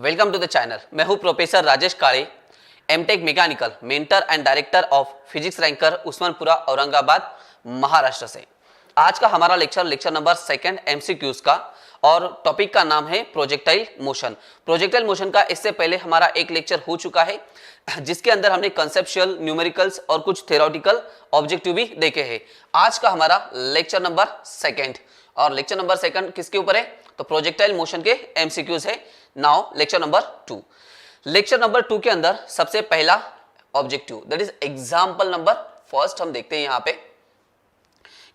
Welcome to the channel. मैं हूं professor Rajesh Kale, M Tech mechanical, mentor and director of physics ranker, Usmanpura, Aurangabad, Maharashtra से। आज का हमारा लेक्चर नंबर 2 एमसीक्यूज का, और टॉपिक का नाम है प्रोजेक्टाइल मोशन। प्रोजेक्टाइल मोशन का इससे पहले हमारा एक लेक्चर हो चुका है, जिसके अंदर हमने कंसेप्चुअल, न्यूमेरिकल्स और कुछ थ्योरेटिकल ऑब्जेक्टिव भी देखे हैं। आज का हमारा लेक्चर नंबर 2, और लेक्चर नंबर 2 किसके ऊपर है? तो प्रोजेक्टाइल मोशन के एमसीक्यूज है। Now lecture number 2। Lecture number 2 के अंदर सबसे पहला objective, that is example number first, हम देखते हैं यहां पे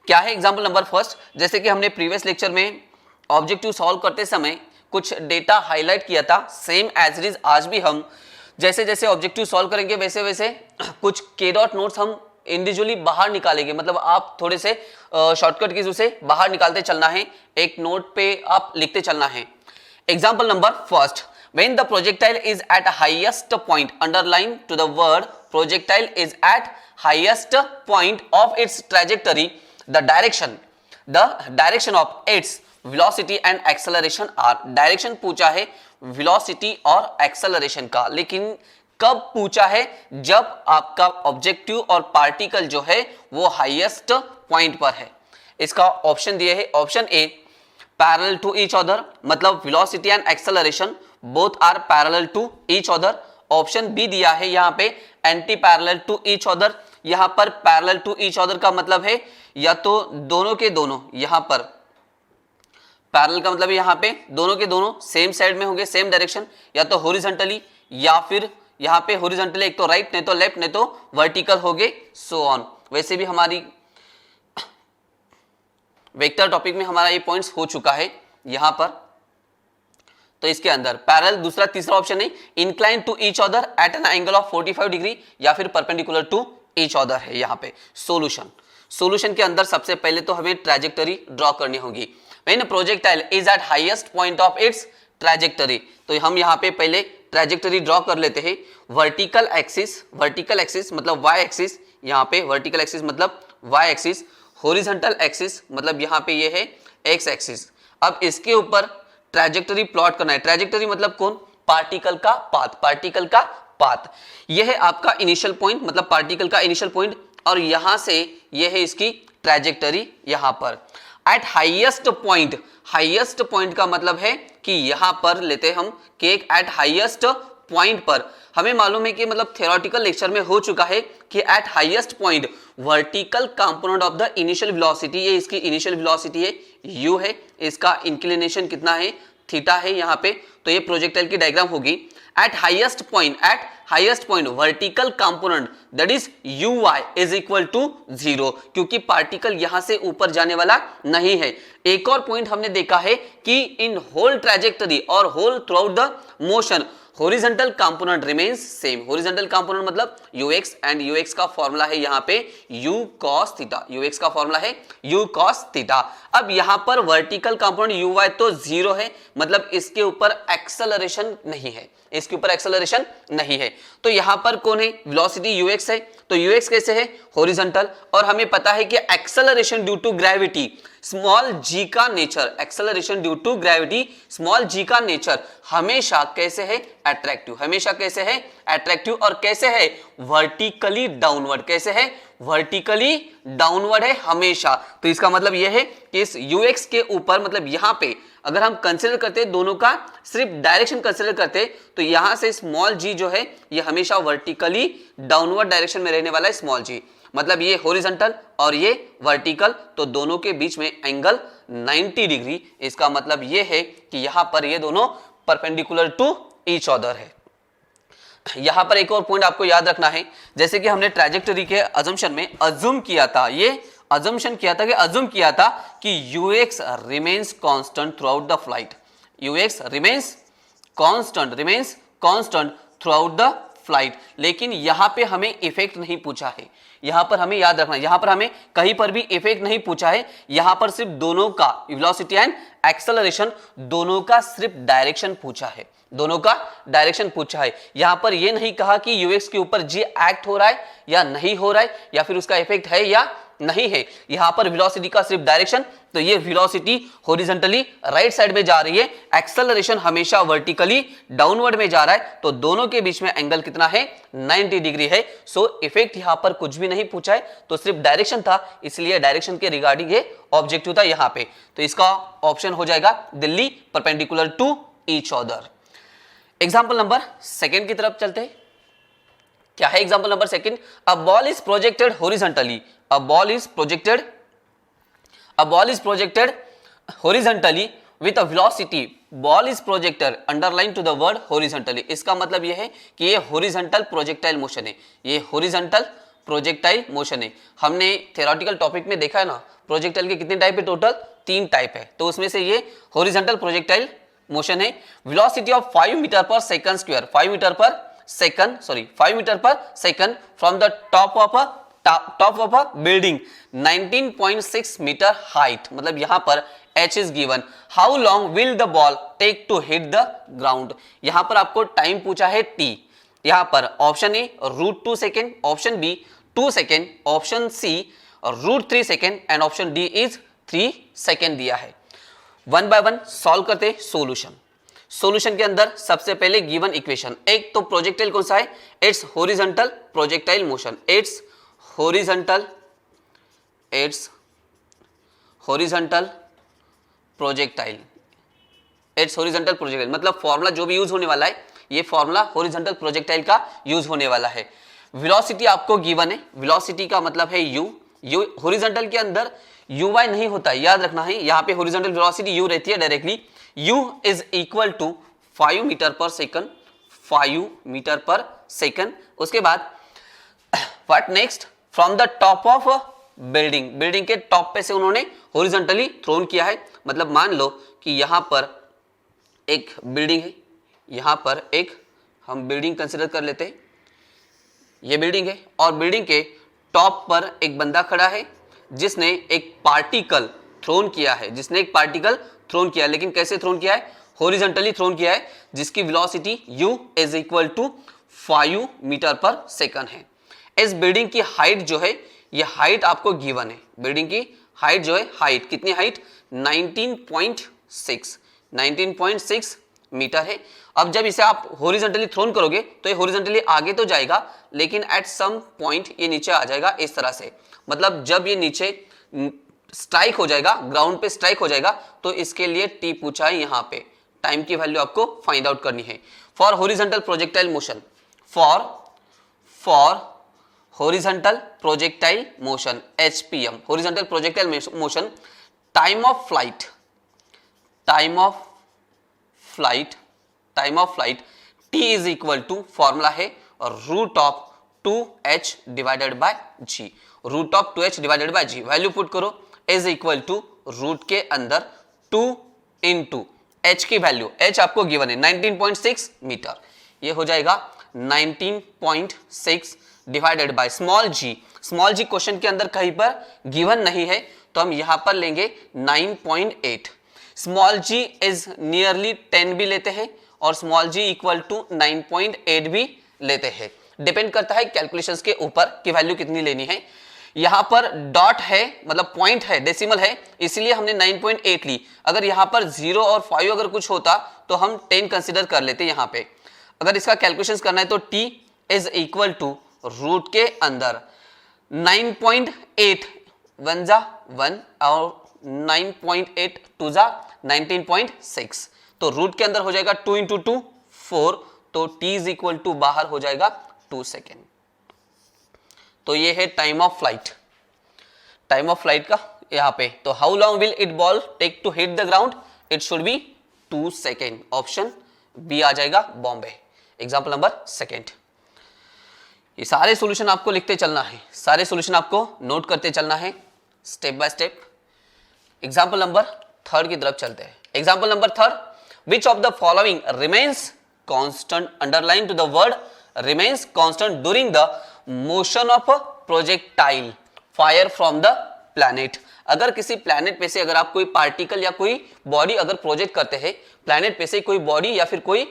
क्या है एग्जांपल नंबर फर्स्ट। जैसे कि हमने प्रीवियस लेक्चर में ऑब्जेक्टिव सॉल्व करते समय कुछ डेटा हाईलाइट किया था, सेम एज इट इज आज भी हम जैसे जैसे ऑब्जेक्टिव सॉल्व करेंगे वैसे वैसे कुछ के डॉट नोट्स हम इंडिविजुअली बाहर निकालेंगे। मतलब आप थोड़े से शॉर्टकट की से बाहर निकालते चलना है, एक नोट पे आप लिखते चलना है। Example number first, when the projectile is at highest point, underline to the word projectile is at highest point of its trajectory, the direction of its velocity and acceleration are। Direction पूछा है velocity और acceleration का, लेकिन कब पूछा है? जब आपका ऑब्जेक्टिव और पार्टिकल जो है वो हाईएस्ट पॉइंट पर है। इसका ऑप्शन दिए है, option A parallel to each other, मतलब velocity and acceleration both are parallel to each other. Option B दिया है यहाँ पे anti parallel to each other. यहाँ पर पैरेलल टू ईच अदर का मतलब है या तो दोनों के दोनों, यहाँ पर पैरेलल का मतलब यहाँ पे दोनों के दोनों सेम साइड में होंगे, सेम डायरेक्शन, या तो हॉरिजॉन्टली या फिर यहाँ पे हॉरिजॉन्टली एक तो राइट, नहीं तो लेफ्ट, नहीं तो वर्टिकल होगे, सो ऑन। वैसे भी हमारी वेक्टर टॉपिक में हमारा ये पॉइंट्स हो चुका है यहां पर। तो इसके अंदर पैरेलल, दूसरा तीसरा ऑप्शन है incline to each other at an angle of 45 degree, या फिर परपेंडिकुलर टू ईच अदर है यहाँ पे। सोल्यूशन के अंदर सबसे पहले तो हमें ट्रैजेक्टरी ड्रॉ करनी होगी। When projectile is eight highest point of its trajectory, तो हम यहाँ पे पहले ट्रैजेक्टरी ड्रॉ कर लेते हैं। वर्टिकल एक्सिस मतलब वाई एक्सिस, यहाँ पे वर्टिकल एक्सिस मतलब वाई एक्सिस, हॉरिजॉन्टल एक्सिस मतलब यहाँ पे ये है एक्स एक्सिस। अब इसके ऊपर ट्रैजेक्टरी प्लॉट करना है। ट्रैजेक्टरी मतलब कौन? पार्टिकल का पाथ। यह है आपका इनिशियल पॉइंट, मतलब पार्टिकल का इनिशियल पॉइंट, और यहां से यह है इसकी ट्रैजेक्टरी यहां पर एट हाईएस्ट पॉइंट का मतलब है कि यहां पर लेते हम कि एक एट हाईएस्ट पॉइंट पर हमें मालूम है कि मतलब थ्योरेटिकल लेक्चर में हो चुका है कि eight highest point vertical component of the initial velocity, ये इसकी इनिशियल वेलोसिटी है, u है, इसका इंक्लिनेशन कितना है? थीटा है यहाँ पे। तो ये प्रोजेक्टाइल की डायग्राम होगी। At highest point vertical component that is uy is equal to 0, क्योंकि पार्टिकल यहां से ऊपर जाने वाला नहीं है। एक और पॉइंट हमने देखा है कि इन होल ट्रैजेक्टरी और whole throughout the motion horizontal component remains same. Horizontal component मतलब ux, एंड ux का फॉर्मूला है यहाँ पे u cos थीटा। ux का फॉर्मूला है u cos थीटा। अब यहाँ पर वर्टिकल कंपोनेंट uy तो 0 है, मतलब इसके ऊपर एक्सेलरेशन नहीं है। तो यहाँ पर कौन है? वेलोसिटी ux है। तो ux कैसे है? हॉरिजॉन्टल। और हमें पता है कि acceleration due to gravity small g का nature, acceleration due to gravity small g का नेचर हमेशा कैसे है? अट्रैक्टिव। हमेशा कैसे है? अट्रैक्टिव। और कैसे है? Vertically downward. कैसे है? वर्टिकली डाउनवर्ड है हमेशा। तो इसका मतलब यह है कि इस ux के ऊपर, मतलब यहां पे अगर हम कंसीडर करते दोनों का सिर्फ डायरेक्शन कंसीडर करते, तो यहां से स्मॉल g जो है ये हमेशा वर्टिकली डाउनवर्ड डायरेक्शन में रहने वाला है स्मॉल g, मतलब ये हॉरिजॉन्टल और ये वर्टिकल, तो दोनों के बीच में एंगल 90 डिग्री। इसका मतलब ये है कि यहां पर ये दोनों परपेंडिकुलर टू ईच अदर है। यहां पर एक और पॉइंट आपको याद रखना है, जैसे कि हमने ट्रैजेक्टरी के अजम्पशन में अज्यूम किया था कि ux remains constant through out the flight. ux remains constant through out the flight, लेकिन यहां पे हमें इफेक्ट नहीं पूछा है। यहां पर हमें याद रखना, यहां पर हमें कहीं पर भी इफेक्ट नहीं पूछा है। यहां पर सिर्फ दोनों का वेलोसिटी एंड एक्सेलरेशन, दोनों का सिर्फ डायरेक्शन पूछा है। यहां पर यह नहीं कहा कि ux के ऊपर g एक्ट हो रहा है या नहीं हो रहा है, या फिर उसका इफेक्ट है या नहीं है। यहाँ पर वेलोसिटी का सिर्फ डायरेक्शन, तो ये वेलोसिटी हॉरिजॉन्टली राइट साइड में जा रही है, एक्सेलरेशन हमेशा वर्टिकली डाउनवर्ड में जा रहा है, तो दोनों के बीच में एंगल कितना है 90 डिग्री है। सो इफेक्ट यहाँ पर कुछ भी नहीं पूछा है, तो सिर्फ डायरेक्शन था, इसलिए डायरेक्शन के रिगार्डिंग ये ऑब्जेक्टिव था यहाँ पे। तो इसका ऑप्शन हो जाएगा दिल्ली perpendicular to each other. Example number second की तरफ चलते हैं। क्या है example number second? A ball is projected horizontally, a ball is projected horizontally with a velocity, ball is projected underline to the word horizontally. इसका मतलब यह है कि ये हॉरिजॉन्टल प्रोजेक्टाइल मोशन है, ये हॉरिजॉन्टल प्रोजेक्टाइल मोशन है। हमने थ्योरेटिकल टॉपिक में देखा है ना, प्रोजेक्टाइल के कितने टाइप है? टोटल 3 टाइप है, तो उसमें से ये हॉरिजॉन्टल प्रोजेक्टाइल मोशन है। Velocity of 5 metre per second square, 5 metre per second from the top of a building 19.6 metre height, मतलब यहां पर h is given. How long will the ball take to hit the ground, यहां पर आपको time पूछा है t। यहां पर option A √2 second, option B 2 second, option C √3 second and option D is 3 second दिया है। वन बाय वन सॉल्व करते सॉल्यूशन के अंदर सबसे पहले गिवन इक्वेशन, एक तो प्रोजेक्टाइल कौन सा है? It's horizontal projectile motion, it's horizontal projectile, मतलब फॉर्मूला जो भी यूज होने वाला है, ये फॉर्मूला हॉरिजॉन्टल प्रोजेक्टाइल का यूज होने वाला है। वेलोसिटी आपको गिवन है, वेलोसिटी का मतलब है u, हॉरिजॉन्टल के अंदर uy नहीं होता है, याद रखना है। यहाँ पे हॉरिजॉन्टल वेलोसिटी u रहती है directly, u is equal to 5 metre per second. उसके बाद what next? From the top of building के टॉप पे से उन्होंने हॉरिजॉन्टली थ्रोन किया है, मतलब मान लो कि यहाँ पर एक बिल्डिंग है, यहाँ पर एक हम बिल्डिंग कंसिडर कर लेते हैं, ये बिल्डिंग है और बिल्डिंग के टॉप पर एक बंदा खड़ा है जिसने एक पार्टिकल थ्रोन किया, लेकिन कैसे थ्रोन किया है? हॉरिजॉन्टली थ्रोन किया है, जिसकी velocity u is equal to 5 metre per second है। इस बिल्डिंग की हाइट जो है, ये हाइट आपको गिवन है, बिल्डिंग की हाइट जो है, हाइट कितनी हाइट? 19.6 मीटर है। अब जब इसे आप हॉरिजॉन्टली थ्रोन करोगे तो ये हॉरिजॉन्टली आगे तो जाएगा, लेकिन एट सम पॉइंट ये नीचे आ जाएगा इस तरह से, मतलब जब ये नीचे स्ट्राइक हो जाएगा, ग्राउंड पे स्ट्राइक हो जाएगा, तो इसके लिए टी पूछा है, यहाँ पे टाइम की वैल्यू आपको फाइंड आउट करनी है। For horizontal projectile motion, for horizontal projectile motion HPM, horizontal projectile motion, time of flight t is equal to, formula है √2h divided by g, √2h/g, value put करो, is equal to root के अंदर 2 into h की value, h आपको given है 19.6 metre, ये हो जाएगा 19.6 divided by small g question के अंदर कहीं पर गिवन नहीं है, तो हम यहां पर लेंगे 9.8। स्मॉल g इज नियरली 10 भी लेते हैं और स्मॉल g इक्वल टू 9.8 भी लेते हैं, डिपेंड करता है कैलकुलेशंस के ऊपर कि वैल्यू कितनी लेनी है। यहां पर डॉट है, मतलब पॉइंट है, डेसिमल है, इसलिए हमने 9.8 ली। अगर यहां पर 0 और 5 अगर कुछ होता तो हम 10 कंसीडर कर लेते यहां पे। अगर इसका कैलकुलेशंस करना है तो t is equal to root के अंदर 9.8 1 जा 1 और 9.8 2 जा 19.6, तो रूट के अंदर हो जाएगा 2 इंटू 2 4, तो t इज इक्वल टू बाहर हो जाएगा 2 सेकेंड। तो ये है टाइम ऑफ फ्लाइट का यहाँ पे। तो how long will it ball take to hit the ground? It should be 2 second, option B आ जाएगा बॉम्बे। Example number second. ये सारे सॉल्यूशन आपको लिखते चलना है, सारे सॉल्यूशन आपको नोट करते चलना है step by step. Example number third की तरफ चलते हैं। Example number third, which of the following remains constant, underline to the word remains constant during the motion of a projectile fire from the planet. अगर किसी planet पे से अगर आप कोई पार्टिकल या कोई बॉडी अगर प्रोजेक्ट करते हैं, प्लैनेट पे से कोई बॉडी या फिर कोई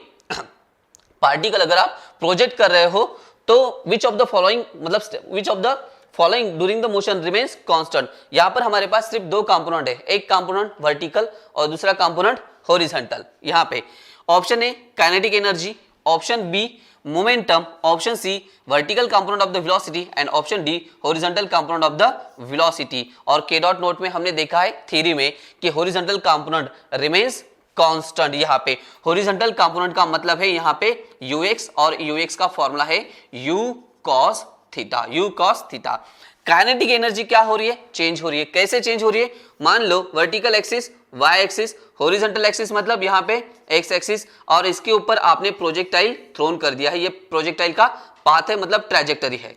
पार्टिकल अगर आप प्रोजेक्ट कर रहे हो, तो विच ऑफ द फॉलोइंग, मतलब विच of the following during the motion remains constant. यहाँ पर हमारे पास सिर्फ दो कंपोनेंट है, एक कंपोनेंट वर्टिकल और दूसरा कंपोनेंट हॉरिजॉन्टल। यहाँ पे option A kinetic energy, option B momentum, option C vertical component of the velocity and option D horizontal component of the velocity. और के डॉट नोट में हमने देखा है थ्योरी में कि हॉरिजॉन्टल कंपोनेंट रिमेन्स कांस्टेंट। यहाँ पे हॉरिजॉन्टल कंपोनेंट का मतलब है यहाँ पे ux और ux का फॉर्मूला है u cos theta, u cos theta. Kinetic energy क्या हो रही है, चेंज हो रही है। कैसे चेंज हो रही है, मान लो vertical axis y axis, horizontal axis मतलब यहाँ पे x एक्सिस, और इसके ऊपर आपने प्रोजेक्टाइल थ्रोन कर दिया है। ये प्रोजेक्टाइल का पाथ है, मतलब ट्रैजेक्टरी है।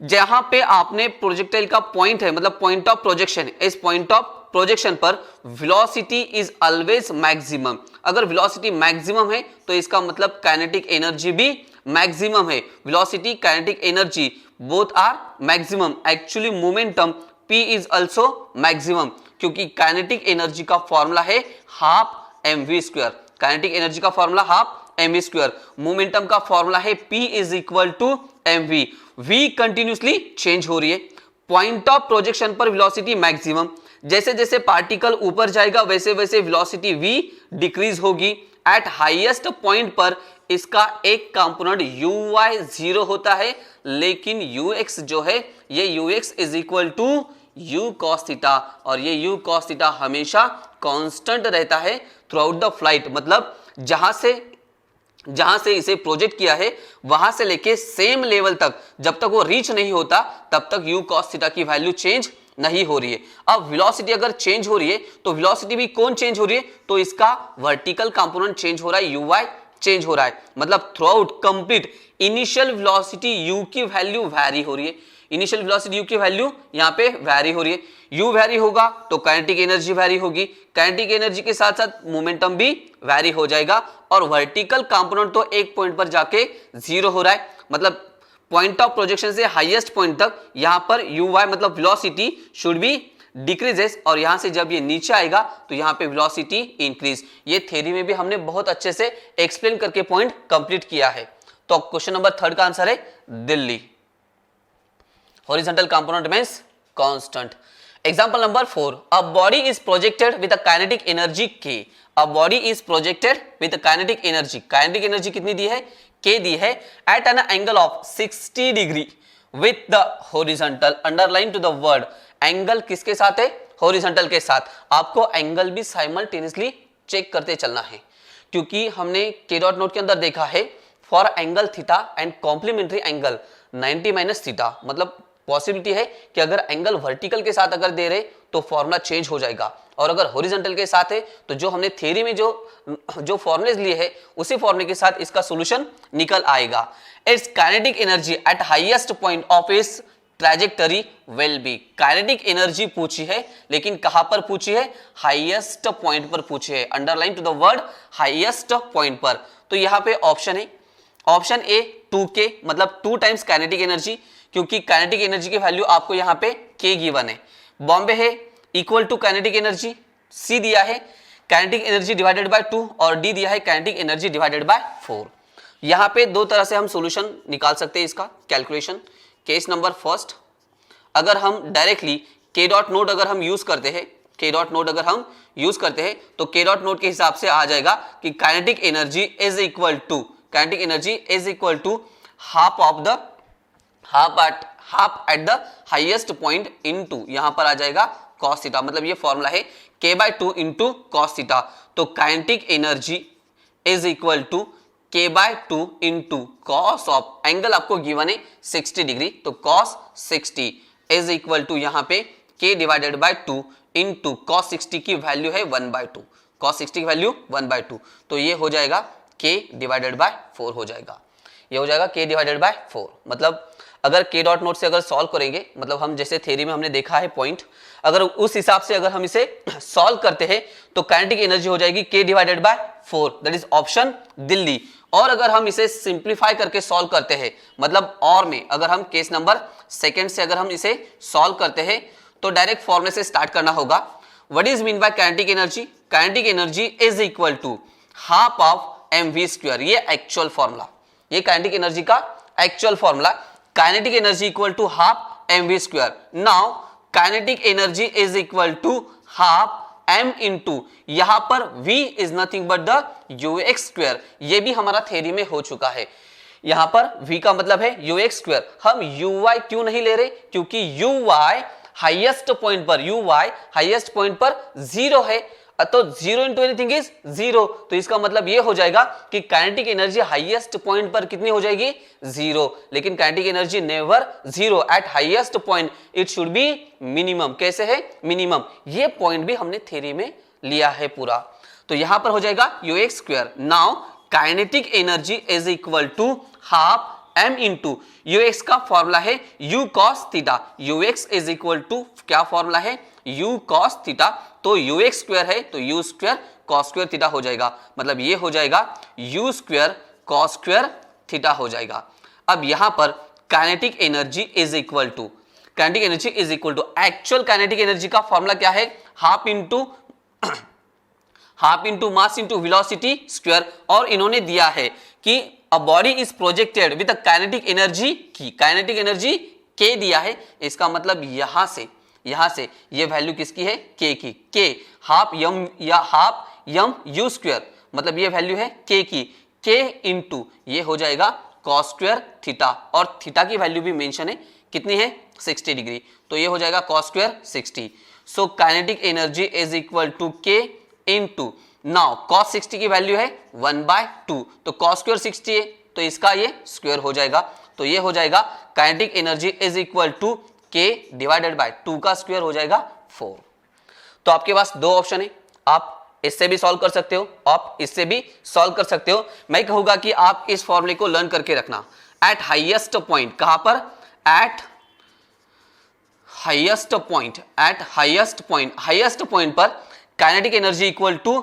जहां पे आपने प्रोजेक्टाइल का पॉइंट है, मतलब पॉइंट ऑफ प्रोजेक्शन, इस पॉइंट ऑफ प्रोजेक्शन पर वेलोसिटी इज ऑलवेज मैक्सिमम। अगर वेलोसिटी मैक्सिमम है तो इसका मतलब काइनेटिक एनर्जी भी मैक्सिमम है। Velocity, kinetic energy both are maximum. Actually momentum p is also maximum, क्योंकि काइनेटिक एनर्जी का फॉर्मूला है half mv square. Kinetic energy का formula half mv square. Momentum का फॉर्मूला है p is equal to mv। v continuously change हो रही है। Point of projection पर वेलोसिटी मैक्सिमम, जैसे जैसे पार्टिकल ऊपर जाएगा वैसे वैसे वेलोसिटी v डिक्रीज होगी। एट हाईएस्ट पॉइंट पर इसका एक कंपोनेंट uy 0 होता है, लेकिन ux जो है ये ux is equal to u cos theta, और ये u cos थीटा हमेशा कांस्टेंट रहता है थ्रू आउट द फ्लाइट। मतलब जहां से इसे प्रोजेक्ट किया है वहां से लेके सेम लेवल तक, जब तक वो रीच नहीं होता तब तक u cos थीटा की वैल्यू चेंज नहीं हो रही है। अब वेलोसिटी अगर चेंज हो रही है तो वेलोसिटी भी कौन चेंज हो रही है, तो इसका वर्टिकल कंपोनेंट चेंज हो रहा है, uy चेंज हो रहा है। मतलब through out complete initial velocity u की वैल्यू वैरी हो रही है। इनिशियल वेलोसिटी u की वैल्यू यहाँ पे वैरी हो रही है। u वैरी होगा तो काइनेटिक एनर्जी वैरी होगी, काइनेटिक एनर्जी के साथ साथ मोमेंटम भी वैरी हो जाएगा, और वर्टिकल कंपोनेंट तो एक पॉइंट पर जाके 0 हो रहा है। मतलब पॉइंट ऑफ प्रोजेक्शन से हाईएस्ट पॉइंट तक यहाँ पर uy मतलब वेलोसिटी शुड बी डिक्रीजेस, और यहां से जब ये नीचे आएगा तो यहाँ पे वेलोसिटी इंक्रीज। ये थ्योरी में भी हमने बहुत अच्छे से एक्सप्लेन करके पॉइंट कंप्लीट किया है। तो क्वेश्चन नंबर 3 का आंसर है दिल्ली। Horizontal component means constant. Example number 4, a body is projected with a kinetic energy k। A body is projected with kinetic energy, kinetic energy कितनी दी है, k दी है, at an angle of 60 degree with the horizontal. Underline to the word angle किसके साथ है, horizontal के साथ। आपको एंगल भी साइमल्टेनियसली चेक करते चलना है, क्योंकि हमने के डॉट नोट के अंदर देखा है for angle theta and complementary angle 90 minus theta. मतलब पॉसिबिलिटी है कि अगर एंगल वर्टिकल के साथ अगर दे रहे तो फॉर्मूला चेंज हो जाएगा, और अगर हॉरिजॉन्टल के साथ है तो जो हमने थ्योरी में जो फॉर्मूलेज लिए है उसी फॉर्मूले के साथ इसका सॉल्यूशन निकल आएगा। It's kinetic energy at highest point of its trajectory will be. Kinetic energy पूछी है, लेकिन कहां पर पूछी है, हाईएस्ट पॉइंट पर पूछी है। Underline to the word highest point पर। तो यहाँ पे ऑप्शन है, ऑप्शन ए 2k मतलब 2 टाइम्स काइनेटिक एनर्जी, क्योंकि काइनेटिक एनर्जी की वैल्यू आपको यहाँ पे k गिवन है। बॉम्बे है इक्वल टू काइनेटिक एनर्जी, सी दिया है काइनेटिक एनर्जी डिवाइडेड बाय 2, और डी दिया है काइनेटिक एनर्जी डिवाइडेड बाय 4। यहाँ पे दो तरह से हम सॉल्यूशन निकाल सकते हैं इसका कैलकुलेशन। केस नंबर फर्स्ट, अगर हम डायरेक्टली के डॉट नोट अगर हम यूज करते हैं, के डॉट नोट अगर हम यूज करते हैं तो के डॉट नोट के हिसाब से आ जाएगा कि kinetic energy is equal to, kinetic energy is equal to half of the half at the highest point into, यहां पर आ जाएगा cos थीटा। मतलब ये फॉर्मूला है k/2 इंटू cos थीटा। तो kinetic energy is equal to k/2 into cos of, angle आपको given है 60 degree, तो cos 60 इज इक्वल टू यहाँ पे k divided by 2 into cos 60 की वैल्यू है 1/2, cos 60 की वैल्यू 1/2, तो ये हो जाएगा k डिवाइडेड बाय 4 हो जाएगा, ये हो जाएगा k डिवाइडेड बाय 4। मतलब अगर k डॉट नोट से अगर सॉल्व करेंगे, मतलब हम जैसे थ्योरी में हमने देखा है पॉइंट, अगर उस हिसाब से अगर हम इसे सॉल्व करते हैं तो काइनेटिक एनर्जी हो जाएगी k divided bye 4, that is option Delhi. और अगर हम इसे सिंप्लीफाई करके सॉल्व करते हैं, मतलब और में अगर हम केस नंबर सेकंड से अगर हम इसे सॉल्व करते हैं तो डायरेक्ट फॉर्मूले से स्टार्ट करना होगा। What is mean by kinetic energy, kinetic energy is equal to half of mv square. ये एक्चुअल फॉर्मूला, ये काइनेटिक एनर्जी का actual formula, kinetic energy equal to half mv square. Now kinetic energy is equal to half m into, यहां पर v is nothing but the ux square. ये भी हमारा theory में हो चुका है। यहां पर v का मतलब है ux स्क्वायर। हम uy क्यों नहीं ले रहे? क्योंकि uy हाईएस्ट पॉइंट पर, uy हाईएस्ट पॉइंट पर 0 है, तो 0 इंटू एनीथिंग इज 0। तो इसका मतलब ये हो जाएगा कि काइनेटिक एनर्जी हाईएस्ट पॉइंट पर कितनी हो जाएगी? 0। लेकिन kinetic energy never 0 eight highest point, it should B minimum. कैसे है? मिनिमम। ये पॉइंट भी हमने थ्योरी में लिया है पूरा। तो यहां पर हो जाएगा ux square. Now kinetic energy is equal to half m into ux का फॉर्मूला है u cos theta. ux is equal to क्या फॉर्मूला है? u cos theta. तो ux स्क्वायर है तो u square cos square theta हो जाएगा। मतलब ये हो जाएगा u square cos square theta हो जाएगा। अब यहां पर kinetic energy is equal to, kinetic energy is equal to actual kinetic energy का फॉर्मूला क्या है? Half into mass into velocity square. और इन्होंने दिया है कि अ body is projected with kinetic energy की, काइनेटिक एनर्जी k दिया है। इसका मतलब यहां से ये वैल्यू किसकी है? k की। k हाफ यम या हाफ यम u स्क्वायर, मतलब ये वैल्यू है k की। k इंटू ये हो जाएगा cos स्क्वायर थीटा, और थीटा की वैल्यू भी मेंशन है, कितनी है? 60 डिग्री। तो ये हो जाएगा cos square 60। So kinetic energy is equal to k into, now cos 60 की वैल्यू है 1/2, तो cos स्क्वायर 60 है तो इसका ये स्क्वायर हो जाएगा। तो ये हो जाएगा kinetic energy is equal to k divided by 2 का स्क्वायर हो जाएगा 4। तो आपके पास दो ऑप्शन है, आप इससे भी सॉल्व कर सकते हो, आप इससे भी सॉल्व कर सकते हो। मैं कहूंगा कि आप इस फॉर्मूले को लर्न करके रखना। एट हाईएस्ट पॉइंट, कहां पर? At highest point, at highest point पर kinetic energy equal to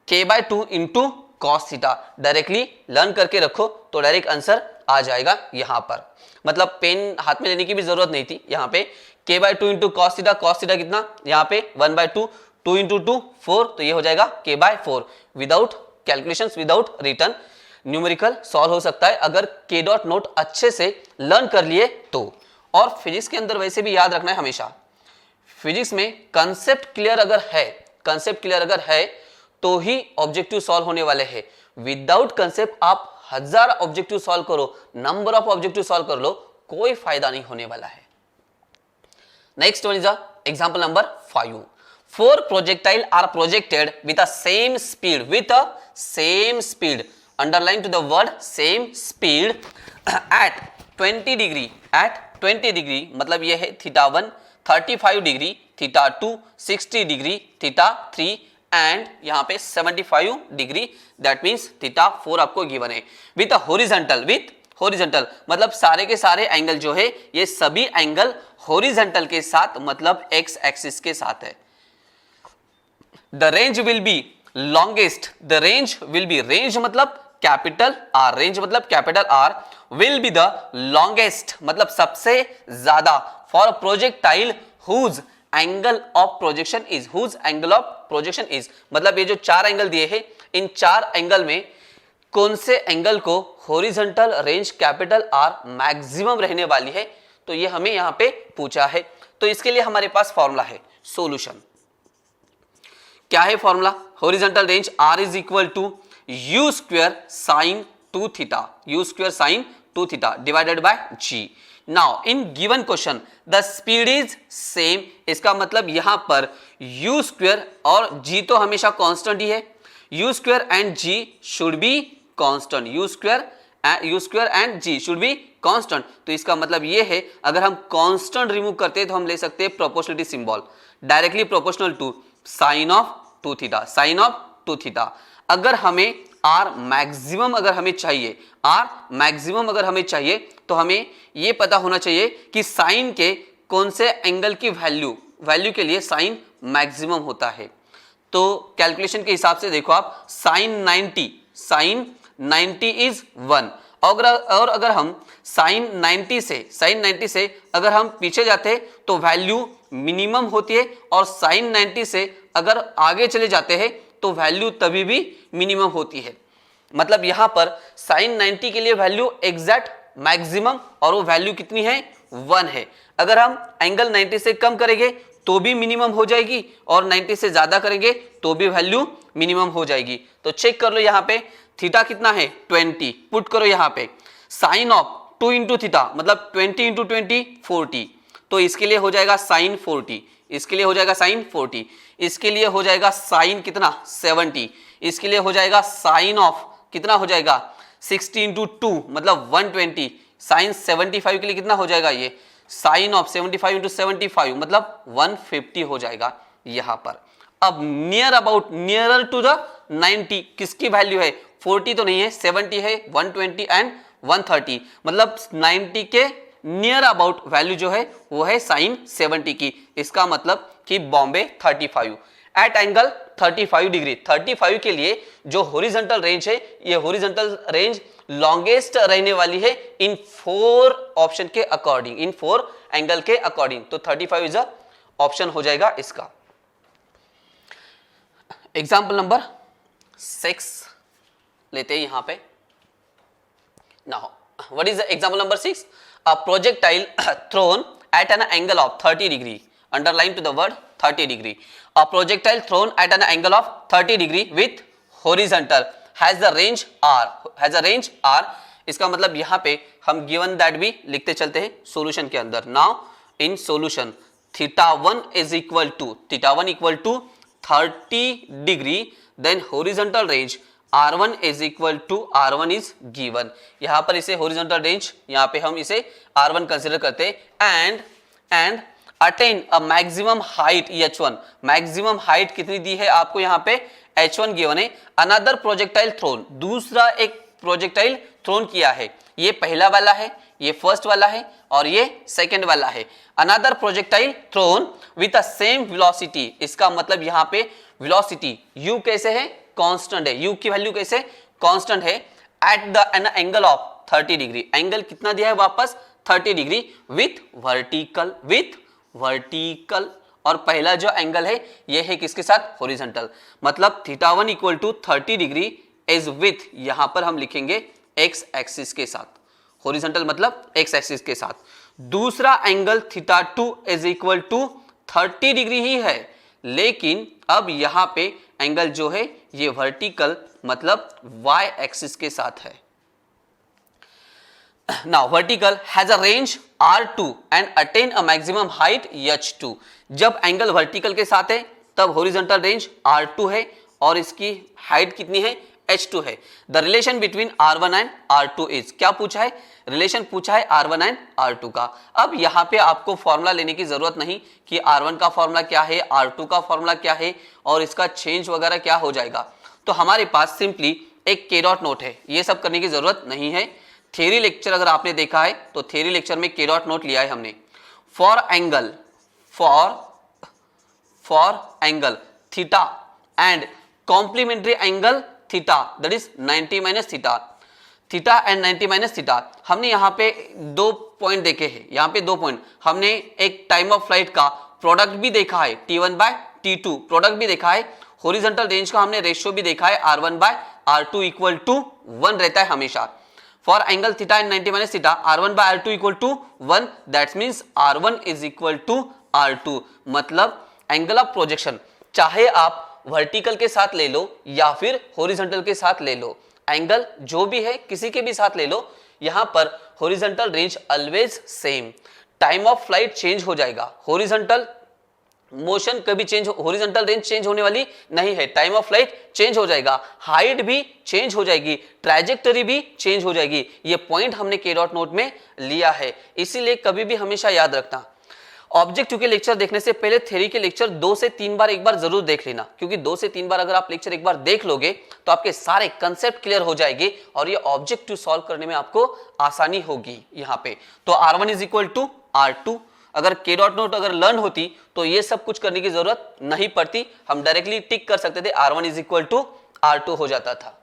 k/2 into cos theta. Directly learn करके रखो तो डायरेक्ट आंसर आ जाएगा यहां पर। मतलब पेन हाथ में लेने की भी जरूरत नहीं थी। यहां पे k/2 इंटू cos थीटा कितना? यहां पे 1/2, 2 इंटू 2 4, तो ये हो जाएगा k/4। Without calculations, without return numerical solve हो सकता है अगर k डॉट नोट अच्छे से लर्न कर लिए तो। और फिजिक्स के अंदर वैसे भी याद रखना है हमेशा, फिजिक्स में कंसेप्ट क्लियर अगर है तो ही ऑब्जेक्टिव सॉल्व होने वाले हैं। विदाउट कंसेप्ट आप 1000 ऑब्जेक्टिव सॉल्व करो, नंबर ऑफ ऑब्जेक्टिव सॉल्व कर लो, कोई फायदा नहीं होने वाला है। Next one is example number 5। 4 projectile are projected with a same speed, underline to the word same speed at 20 degree, मतलब ये है θ1 35 डिग्री, θ2 60 डिग्री, θ3 एंड यहाँ पे 75 डिग्री, दैट मीन्स θ4 आपको गिवन है। विथ हॉरिजॉन्टल मतलब सारे के सारे एंगल जो है ये सभी एंगल हॉरिजॉन्टल के साथ, मतलब एक्स एक्सिस के साथ है। The range will be longest, range मतलब capital R, will be the longest मतलब सबसे ज्यादा, for projectile whose angle of projection is, मतलब ये जो 4 एंगल दिए हैं, इन 4 एंगल में कौन से एंगल को horizontal range capital R maximum रहने वाली है, तो ये हमें यहां पे पूछा है। तो इसके लिए हमारे पास फॉर्मूला है, सॉल्यूशन क्या है formula? Horizontal range R is equal to u square sine 2 theta divided by g। Now in given question the speed is same, इसका मतलब यहां पर u स्क्वायर और g तो हमेशा कांस्टेंट ही है, u square and g should be constant, u square and g should be constant. तो इसका मतलब ये है अगर हम कांस्टेंट रिमूव करते हैं तो हम ले सकते हैं proportionality symbol, directly proportional to sine of 2 theta. अगर हमें R मैक्सिमम अगर हमें चाहिए तो हमें ये पता होना चाहिए कि साइन के कौन से एंगल की वैल्यू के लिए साइन मैक्सिमम होता है। तो कैलकुलेशन के हिसाब से देखो आप, साइन 90 इज 1, और अगर हम साइन 90 से अगर हम पीछे जाते हैं तो वैल्यू मिनिमम होती है, और साइन 90 से अगर आगे चले जाते हैं तो वैल्यू तभी भी मिनिमम होती है। मतलब यहां पर साइन 90 के लिए वैल्यू एग्जैक्ट मैक्सिमम, और वो वैल्यू कितनी है 1 है। अगर हम एंगल 90 से कम करेंगे तो भी मिनिमम हो जाएगी और 90 से ज्यादा करेंगे तो भी वैल्यू मिनिमम हो जाएगी। तो चेक कर लो यहाँ पे थीटा कितना है 20, पुट करो यहाँ पे साइन ऑफ 2 इंटू थीटा मतलब 20 इंटू 20 40, तो इसके लिए हो जाएगा साइन 40, इसके लिए हो जाएगा साइन 40, इसके लिए हो जाएगा साइन कितना 70, इसके लिए हो जाएगा साइन ऑफ कितना हो जाएगा 60 इंटू 2 मतलब 120, साइन 75 के लिए कितना हो जाएगा ये साइन ऑफ 75 इंटू 75 मतलब 150 हो जाएगा यहां पर। अब near about nearer to the 90 किसकी वैल्यू है 40 तो नहीं है 70 है 120 एंड 130 मतलब 90 के नियर अबाउट वैल्यू जो है वो है साइन 70 की। इसका मतलब कि बॉम्बे 35 एट एंगल 35 डिग्री 35 के लिए जो हॉरिजॉन्टल रेंज है ये हॉरिजॉन्टल रेंज लॉन्गेस्ट रहने वाली है इन 4 ऑप्शन के अकॉर्डिंग, इन 4 एंगल के अकॉर्डिंग। तो 35 इज अ ऑप्शन हो जाएगा इसका। एग्जाम्पल नंबर 6 लेते हैं यहां पे। Now what is the example number 6? A projectile thrown at an angle of 30 degree. Underline to the word 30 degree. A projectile thrown at an angle of 30 degree with horizontal has the range R. Has a range R. इसका मतलब यहाँ पे हम given that भी लिखते चलते हैं solution के अंदर. Now in solution theta 1 is equal to 30 degree. Then horizontal range R1 is equal to R1 is given. यहां पर इसे horizontal range यहां पे हम इसे R1 कंसिडर करते हैं and attain a maximum height H1. Maximum height कितनी दी है आपको यहां पे H1 गिवन है। अनदर प्रोजेक्टाइल थ्रोन दूसरा एक प्रोजेक्टाइल थ्रोन किया है, ये पहला वाला है, ये फर्स्ट वाला है और ये सेकंड वाला है। Another projectile thrown with the same velocity, इसका मतलब यहां पे वेलोसिटी u कैसे है कांस्टेंट है, u की वैल्यू कैसे कांस्टेंट है at the N angle of 30 degree. Angle कितना दिया है वापस 30 डिग्री विथ वर्टिकल और पहला जो एंगल है ये है किसके साथ हॉरिजॉन्टल। मतलब theta 1 equal to 30 degree is with, यहां पर हम लिखेंगे x एक्सिस के साथ, हॉरिजॉन्टल मतलब x एक्सिस के साथ। दूसरा angle theta 2 is equal to 30 degree ही है, लेकिन अब यहां पे एंगल जो है ये वर्टिकल मतलब y एक्सिस के साथ है। Now vertical has a range R2 and attain a maximum height H2. जब एंगल वर्टिकल के साथ है तब हॉरिजॉन्टल रेंज R2 है और इसकी हाइट कितनी है H2 है। The relation between R1 and R2 is, क्या पूछा है रिलेशन पूछा है R1 एंड R2 का। अब यहाँ पे आपको फॉर्मूला लेने की जरूरत नहीं कि R1 का फॉर्मूला क्या है R2 का फॉर्मूला क्या है और इसका चेंज वगैरह क्या हो जाएगा। तो हमारे पास सिंपली एक के डॉट नोट है, ये सब करने की जरूरत नहीं है। थ्योरी लेक्चर अगर आपने देखा है तो थ्योरी लेक्चर में के डॉट नोट लिया है हमने। For angle theta and complementary angle theta that is 90 minus theta and 90 minus theta. हमने यहाँ पे 2 पॉइंट देखे हैं, यहाँ पे 2 पॉइंट हमने एक टाइम ऑफ फ्लाइट का प्रोडक्ट भी देखा है T1 बाय T2 प्रोडक्ट भी देखा है, हॉरिजॉन्टल रेंज का हमने रेशियो भी देखा है R1 by R2 equal to 1 रहता है हमेशा। For angle theta and 90 minus theta R1 by R2 equal to 1, that means R1 is equal to R2। मतलब एंगल ऑफ प्रोजेक्शन चाहे आप वर्टिकल के साथ ले लो या फिर हॉरिजॉन्टल के साथ ले लो, एंगल जो भी है किसी के भी साथ ले लो, यहां पर horizontal range always same. Time of flight change हो जाएगा, हॉरिजॉन्टल मोशन कभी चेंज, हॉरिजॉन्टल रेंज चेंज होने वाली नहीं है, टाइम ऑफ फ्लाइट चेंज हो जाएगा, हाइट भी चेंज हो जाएगी, ट्रैजेक्टरी भी चेंज हो जाएगी। ये पॉइंट हमने के डॉट नोट में लिया है, इसीलिए कभी भी हमेशा याद रखना ऑब्जेक्टिव के लेक्चर देखने से पहले थ्योरी के लेक्चर 2 से 3 बार एक बार जरूर देख लेना, क्योंकि 2 से 3 बार अगर आप लेक्चर एक बार देख लोगे तो आपके सारे कंसेप्ट क्लियर हो जाएंगे और ये ऑब्जेक्टिव सॉल्व करने में आपको आसानी होगी यहाँ पे। तो R1 is equal to R2, अगर के डॉट नोट अगर लर्न होती तो ये सब कुछ करने की जरूरत नहीं पड़ती, हम डायरेक्टली टिक कर सकते थे, R1 is equal to R2 हो जाता था।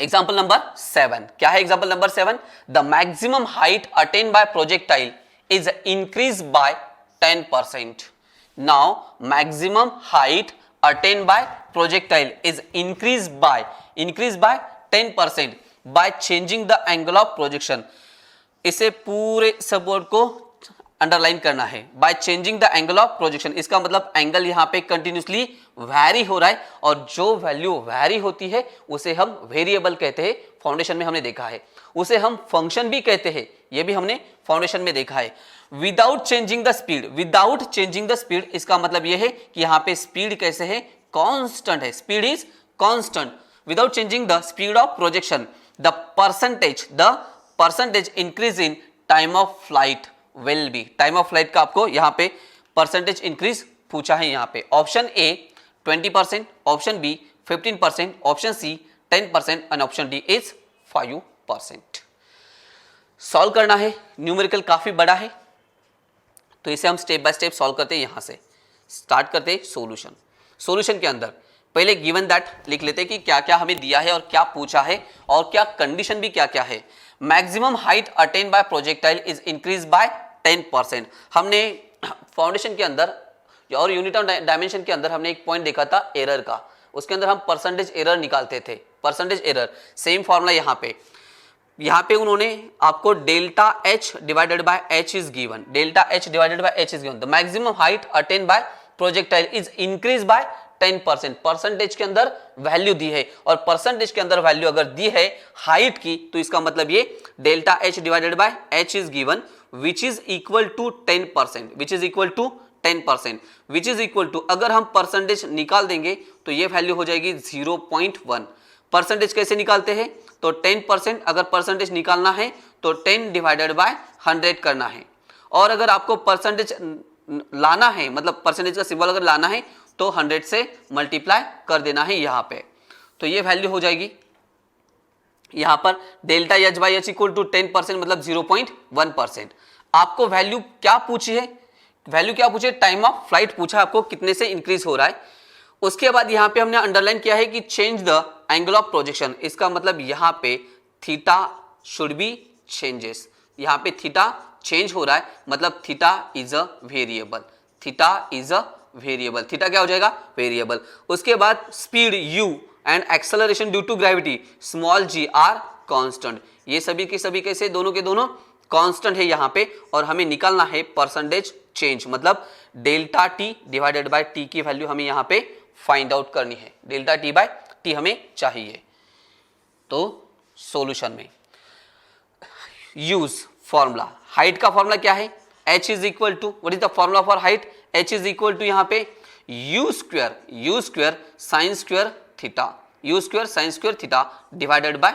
एग्जाम्पल नंबर 7, क्या है example number 7? The maximum height attain bye projectile is increase by 10%। Now maximum height attain bye projectile is increase by 10%। By changing the angle of projection. इसे पूरे support को underline करना है, by changing the angle of projection. इसका मतलब angle यहाँ पे continuously vary हो रहा है और जो वैल्यू वैरी होती है उसे हम वेरिएबल कहते हैं, फाउंडेशन में हमने देखा है। उसे हम फंक्शन भी कहते हैं, ये भी हमने फाउंडेशन में देखा है। Without changing the speed, without changing the speed इसका मतलब यह है कि यहाँ पे स्पीड कैसे है, कांस्टेंट है, speed is constant. Without changing the speed of projection the percentage increase in time of flight will be. Time of flight का आपको यहाँ पे परसेंटेज इंक्रीज पूछा है। यहाँ पे option A 20%, option B 15%, option C 10% and option D is 5%। Solve करना है, न्यूमेरिकल काफी बड़ा है तो इसे हम स्टेप बाय स्टेप सॉल्व करते हैं। यहां से स्टार्ट करते हैं सॉल्यूशन। सॉल्यूशन के अंदर पहले गिवन दैट लिख लेते हैं कि क्या क्या हमें दिया है और क्या पूछा है और क्या कंडीशन भी क्या क्या है। Maximum height attain bye projectile is increase by 10%। हमने फाउंडेशन के अंदर और यूनिट ऑफ डायमेंशन के अंदर हमने एक पॉइंट देखा था एरर का, उसके अंदर हम परसेंटेज एरर निकालते थे। परसेंटेज एरर सेम फॉर्मूला यहाँ पे उन्होंने आपको delta H divided by H is given, delta H divided by H is given. The maximum height attain bye projectile is increase by 10%। Percentage के अंदर वैल्यू दी है और परसेंटेज के अंदर वैल्यू अगर दी है हाइट की तो इसका मतलब ये delta H divided by H is given which is equal to 10%, which is equal to 10%, which is equal to, अगर हम परसेंटेज निकाल देंगे तो ये वैल्यू हो जाएगी 0.1। परसेंटेज कैसे निकालते हैं तो 10%, अगर परसेंटेज निकालना है तो 10 डिवाइडेड बाय 100 करना है। और अगर आपको परसेंटेज लाना है, मतलब परसेंटेज का सिंबल अगर लाना है तो 100 से मल्टीप्लाई कर देना है यहाँ पे, तो ये वैल्यू हो जाएगी यहाँ पर delta H by H equal to 10% मतलब 0.1%। आपको वैल्यू क्या पूछी है, वैल्यू क्या पूछे, टाइम ऑफ फ्लाइट पूछा आपको कितने से इंक्रीज हो रहा है। उसके बाद यहाँ पे हमने अंडरलाइन किया है कि change the angle of projection, इसका मतलब यहाँ पे थीटा शुड बी चेंजेस। यहाँ पे थीटा चेंज हो रहा है मतलब theta is a variable, theta is a variable, theta क्या हो जाएगा, वेरिएबल। उसके बाद speed u and acceleration due to gravity small g are constant. ये सभी के सभी कैसे, दोनों के दोनों कांस्टेंट है यहाँ पे और हमें निकालना है परसेंटेज चेंज, मतलब delta T divided by T की वैल्यू हमें यहाँ पे फाइंड आउट करनी है। डेल्टा टी बाय टी हमें चाहिए। तो सॉल्यूशन में यूज फॉर्मूला, हाइट का फॉर्मूला क्या है, h is equal to, what is the formula for height, h is equal to यहाँ पे u square sine square theta, u square sine square theta divided by